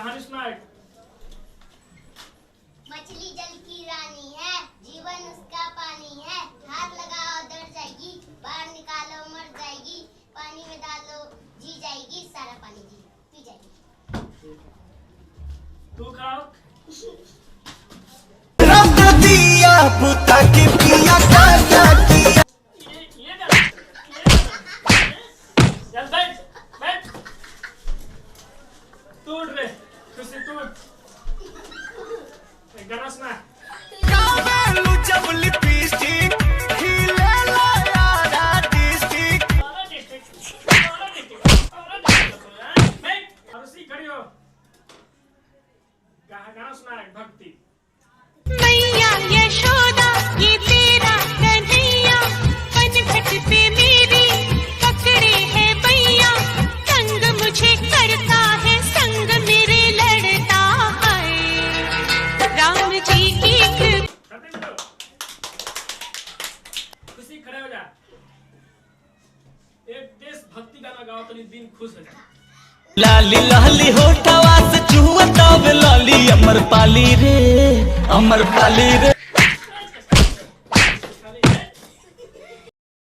कहानी सुना एक। मछली जल की रानी है, जीवन उसका पानी है, हाथ लगाओ डर जाएगी, बाहर निकालो मर जाएगी, पानी में डालो जी जाएगी, सारा पानी जी पी जाएगी। तू खाओ। रब दिया पुता के पिया क्या किया। ये चल बैठ बैठ। तू उठ रे, खुशी तू उठ। एक गाना सुना। कावेलू जब लिपस्टिक हिले ला यार डिस्ट्रिक्ट। बैठ और उसी खड़ी हो। गाना सुना एक भक्ति। मैया यशोदा ये तेरा कन्हैया, पनघट पे मेरी पकड़े है भैया, संग मुझे करता है संग मेरे लड़ता है राम जी की। खुशी खड़े हो जा। एक देश भक्ति गाना गाओ तो दिन खुश हो जा। लाली लाली होठवा से चुहता वे लाली अमर पाली रे